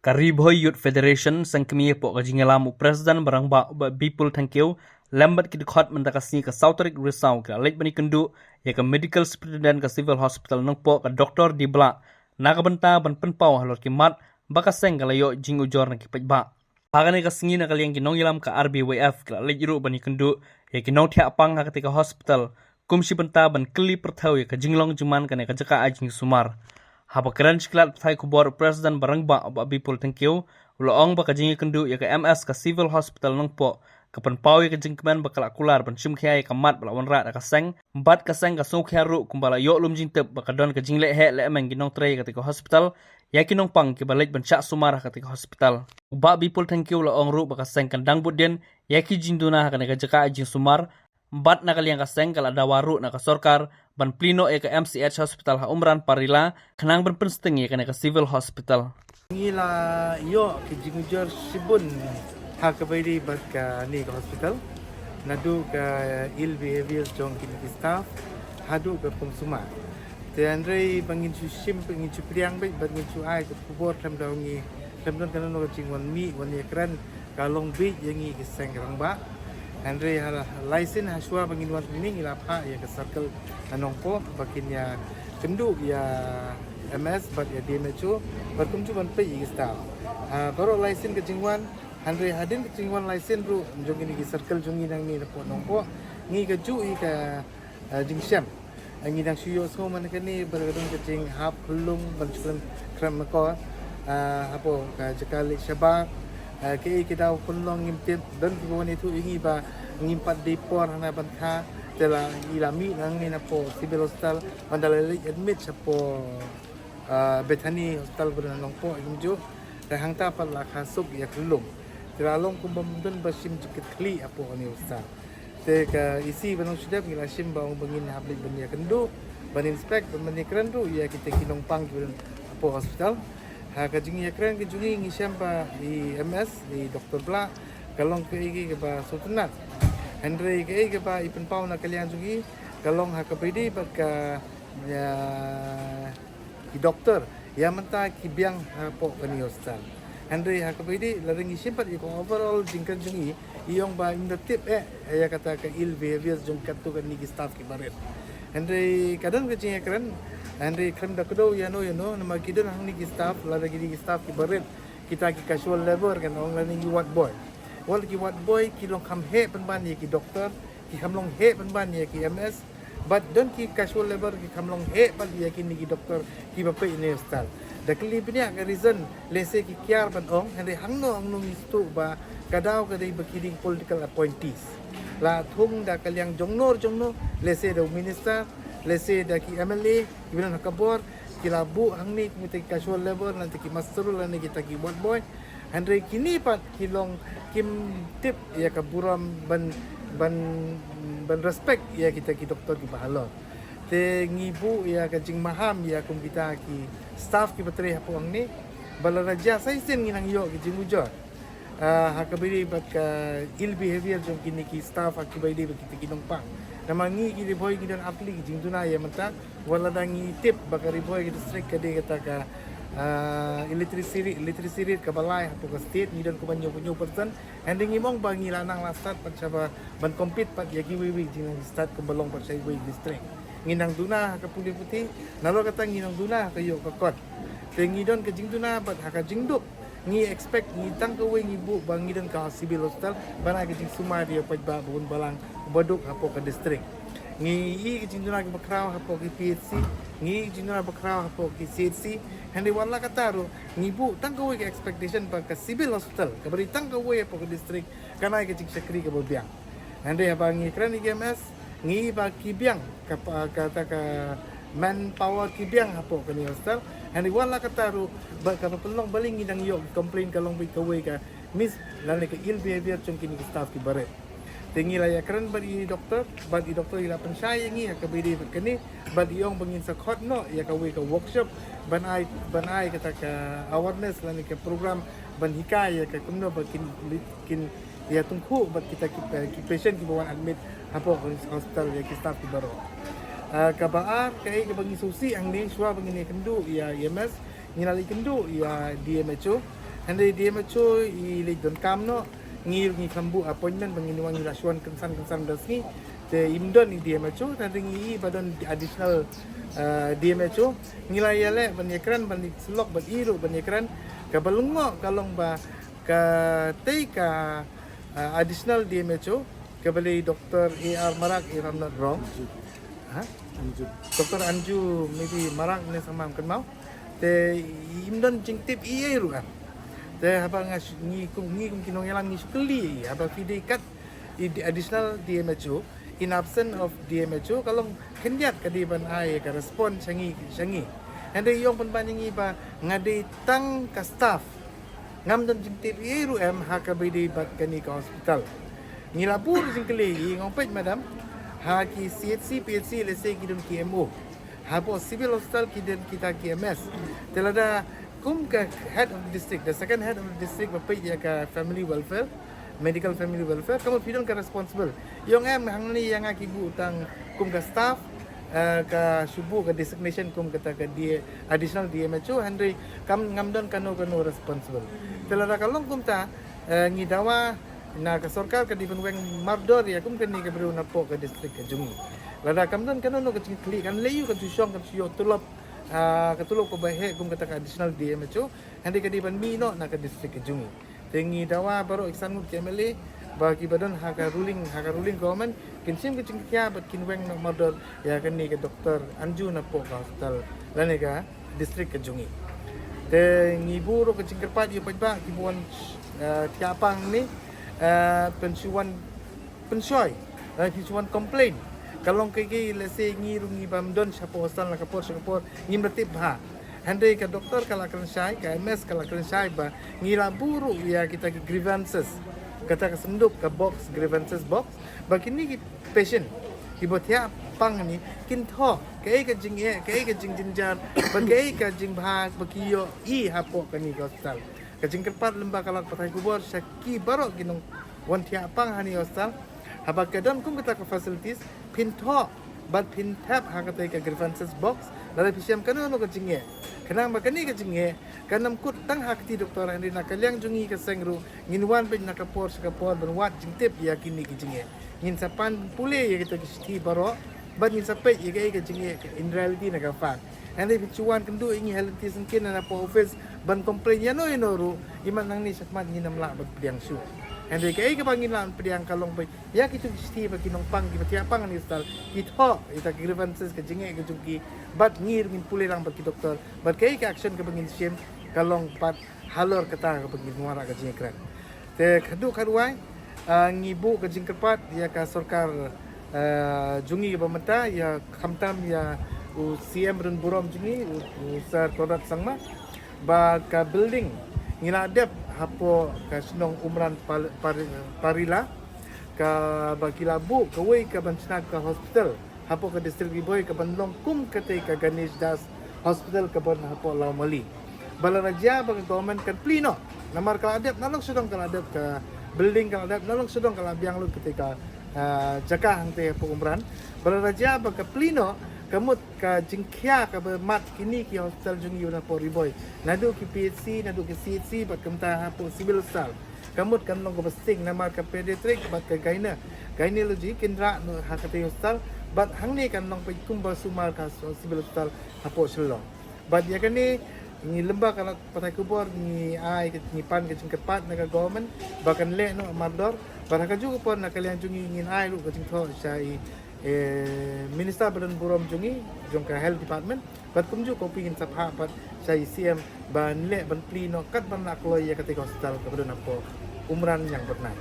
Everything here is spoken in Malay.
Karibhoy Youth Federation sangkemi po kajingalam Presiden barang ba people thank you lambat ki dikhot mentakasni ka Southrik Risau ka late bani kendu ya ka medical superintendent ka civil hospital nang po ka doktor di bla nakabenta ban penpau halor ki mat baka seng kalayo jing ujor na ki pajba pagani ka singi na kalyang kinong ilam ka RBWF ka late iru bani kendu ya kinong thia apang ha ketika hospital kumsi benta ban kli perthau ya ka jinglong juman ka ne ka jaka ajing sumar haba keren shiklat thai kubor Presiden barang ba people thank you uloong ba kajingi kendu ya ka MS ka civil hospital nang po kapan pau ya ka jingkman ba kalakular ban shimkhia ya ka mat balawan rat ka seng bat ka seng ka songkhia ru kumbala yo lum jingtep ba kadon ka jingle he le ameng ginong tre ka tika hospital ya kinong pang ki balik ban syak sumar ka tika hospital ba people thank you uloong ru ba ka seng kandang budden ya ki jinduna ka ne ka jaka ajing sumar bat na kaliang kaseng kala dawaru na kasorkar ban plino e ka MCH hospital ha umran parila kanang ban pensting e ka civil hospital ngila yo ki jingujor sibun ha ka baidi bat ka ni ka hospital nadu ka ill behaviors jong ki staff hadu ka konsuma te andre bangin su sim bangin su priang bai bangin su ai ka kubor tham daw ngi tham don kana no jingwan mi wan ekran kalong bi yangi ki sengrang ba Andre license haswa bangin wan ini ilapa ya ke circle anongpo bakin ya kendu ya MS bat ya DMHO berkum cu ban pe staff baru license ke jingwan Andre hadin ke jingwan license ru jong ini circle jong nang ni po nongpo ngi ke ju i ka jingsyam ngi dang suyo so man ke ni bergadung ke jing hap lung ban cuman kram ko apo ka jakali syabak ke kita punlong ngimtip dan kiwan itu ingi ba ngimpat depor hana bantha tela ilami nang ni na po civil hospital mandalali admit sa po Bethany hospital bernang po injo rahang ta pala khasuk ya kelum teralong kumbamdun basim jikit kli apo ni ustaz te ka isi banong sudah ngilasim baong bangin hablik benia kendu ban inspect ban krendu ya kita kinong pang apo hospital kajing ya keren kejungi ngisam pa di MS di Dr. Bla kalong ke igi ke ba sultanat Andre ke igi ba ipen pau na kalian jungi kalong ha kapidi ba ka ya di doktor ya menta ki biang ha po kani hospital Andre ha kapidi laring ngisam pa ko overall jingkan jungi iyong ba in the tip ya kata ka ill behaviors jung katu kan ni staff ki baret Andre kadang kejing ya keren Andre krem da kudo ya no nama kidon hang ni staff la lagi di staff ki baret kita ki casual labor kan ong la ni wat boy wal ki wat boy ki long kham he pan ban ye ki doktor ki kham long he pan ban ye ki MS but don ki casual labor ki kham long he pan ye ki ni ki doktor ki ba pe ni style da kli pinya ka reason lese ki kyar pan ong Andre hang no istu ba kadaw ka dei bakiding political appointees la thung da kalyang jongnor lese da minister lese da ki MLA ibran hakabor kilabu angni kumite casual labor nanti ki masterul nanti kita ki buat boy Andre kini pat kilong kim tip ya ka buram ban respect ya kita ki doktor ki bahalo te ngibu ya ka jing maham ya kum kita ki staff ki batre hapo angni balaraja sai sen nginang yo ki jing ujor hakabiri bat ka ill behavior jong kini ki staff akibai de kita kinong pang namangi ki boy ki don apli ki jingtuna ya menta wala dangi tip bakari boy ki district kade kata ka literacy rate ka balai hapo ka state ni don ko banyo person and ngimong bangi lanang lastat pat saba ban compete pat yagi wiwi jing start ko balong pat sai boy district nginang duna ka puli puti nalo kata nginang duna kayo ka kot tengi don ka jingtuna pat haka jingduk ngi expect ngi tang ko ngi bu bangi don ka civil hospital bana ka jing sumar dia pajba bun balang baduk hapo ka district ngi i jinduna ki bakraw hapo ki PHC ngi jinduna bakraw hapo ki CHC handi wala kataro ngi bu tang ko ki expectation pa ka civil hospital ka bari tang ko hapo ka district kana ki jing sakri ka bobiang handi haba ngi kran ni GMS ngi ba ki biang ka kata ka manpower ki biang hapo ka ni hospital handi wala kataro ba ka pelong baling ngi yo complain kalong bi ka we ka miss lale ka ill behavior chung kini staff ki bare tingi la ya keren badi doktor ila pensaya ngi ka bidi kini badi yong bangin sa khot no ya ka we ka workshop banai kata ka awareness lani ka program ban hikaya ka kumno bakin kin ya tungku bat kita ki patient ki bawan admit hapo hospital ya ki staff ki baro kabaar kay kabangi susi ang ni suwa bangin kendu ya EMS nginali kendu ya DMHO Hande dia macho I le don kam no ngir ngi kambu appointment bangin wangi rasuan kensan dasni te imdon I dia macho hande ngi badon additional dia macho ngilayale banyekran banik selok bat iru banyekran kabalungo kalong ba ka teika additional dia macho kabali Dr. AR Marak if I'm not wrong. Ha? Dr. Anju maybe Marak ni sama kan mau. Te imdon jingtip iye ruan. Te habang ngi kum kinong yalang ni sukli habang fide kat additional DMHO in absence of DMHO kalong kendiat kadiban ai ka respond sangi. Ande yung panbanyi ba ngade tang ka staff ngam don jingtip iye ruam hakabidi bat kani ka hospital. Ngilapur singkeli ngompet madam haki CHC PHC let's say kidun KMO hapo civil hospital kidun kita KMS telada kum ka head of the district the second head of the district bapai dia ka family welfare medical family welfare kamu pidon ka responsible yung hangni yang akibu utang kum ka staff ka subu ka designation kum kata ka dia additional DMHO handri kam ngamdon kano responsible telada kalong kum ta ngidawa na ka sarkar ka dibun weng mardor ya kum kani ka bru na po ka district ka jungi lada kamdan kanono ka kli kan leyu ka tusyong ka siyo tulop ka tulop ko bahe kum kata ka additional DMHO handi ka diban mino na ka district ka jungi tengi dawa baro iksan mut kemele bagi badan haka ruling government kinsim ka cingkya bat kinweng na mardor ya kani ka Dr. Anju na po ka hospital lani ka district ka jungi tengi buro ka cingkerpat yu pajba kibuan tiapang ni pensuan komplain kalong kay let's say ngirungi bamdon sa postal na kapor ngimratib ha hande ka doktor kala krensai ka MS kala krensai ba ngira buru ya kita ki grievances kata ka senduk ka box grievances box ba kini ki patient ibot ya pang ni kin tho kay ka jing jinjar ba kay ka jing bahas ba kiyo I hapo kani ka hospital kajing kerpat lembah kalak patai kubur syaki barok ginong wantia pang hani hostal habak kadam kum kata ka facilities pinto bat pintap hakata ka grievances box lalu pisiam kanu no kajingye kanang bakani kajingye kanam kut tang hakti doktor andi nakalyang jungi ka sengru nginwan pe nakapor benwat jingtip ya kini kajingye ngin sapan pule ya kita kisti barok bat ngin sapai ya ka jingye in reality nakafan andi bicuan kendu ingi healthy sengkin na po office ban complain ya no inoru iman nang ni sakmat ni namla bag piang su ande kay ka pangilan piang kalong bay ya kitu sti ba kinong pang ki pang ni stal kitho ita grievances ka jinge ka jungki bat ngir min pule lang ba ki doktor bat kay ka action ka bangin sim kalong pat halor kata ka bangin muara ka jinge kran te khadu kharwai ngibu ka jingkerpat ya ka sarkar jungi ka pamata ya khamtam ya CM run burom jungi usar produk sangma ba ka building ngiladep hapo ka sinong umran parila ka bagilabu ka way ka bansna ka hospital hapo ka district boy ka banlong kum kate ka Ganesh Das hospital ka bon hapo Laumali balaraja ba government kan plino namar ka adep nalong sudong ka adep ka building ka adep nalong sudong ka labiang lu ketika jaka hangte hapo umran balaraja ba ka plino kamut ka jingkya ka mat kini ki hospital jungi una po riboy nadu ki PHC nadu ki CHC bat kamta hapo civil hospital kamut kan long ko basting namar ka pediatric bat ka gynecology kindra no hakate hospital bat hangni kan long kumba sumar ka civil hospital hapo silong bat ya kani ni lembah kala patai kubur ni ai ni pan ke jingkepat na government bakan le no mardor baraka juga pon na kalian jungi ngin ai lu ka jingtho sai Minister Badan Burom Jungi Jongka Health Department bat kumju kopi in sapha bat sai CM ban le ban plino kat ban nakloy ya ketika hospital kemudian apa umran yang pernah